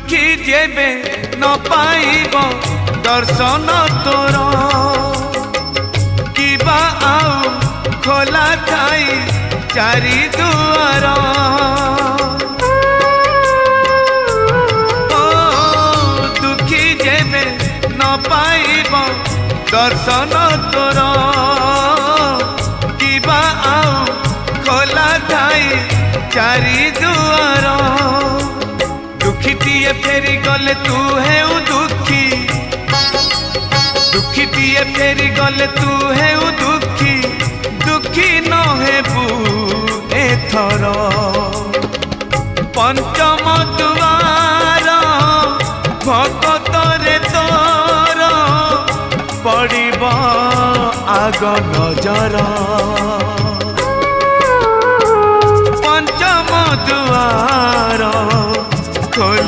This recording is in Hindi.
दुखी जेबे न पाइब दर्शन तोर किबा आउ खोला थाई चारि दुआर ओ दुखी जेबे न पाइब दर्शन तोर किबा आउ खोला थाई चारि दुआर दुखीटीए फेरी गले तू है दुखी दुखीटीए फेरी गले तू है दुखी दुखी न हेबू एथर पंचम दुआर भगत रे तोर पड़िब आग नजर पंचम दुआर खोली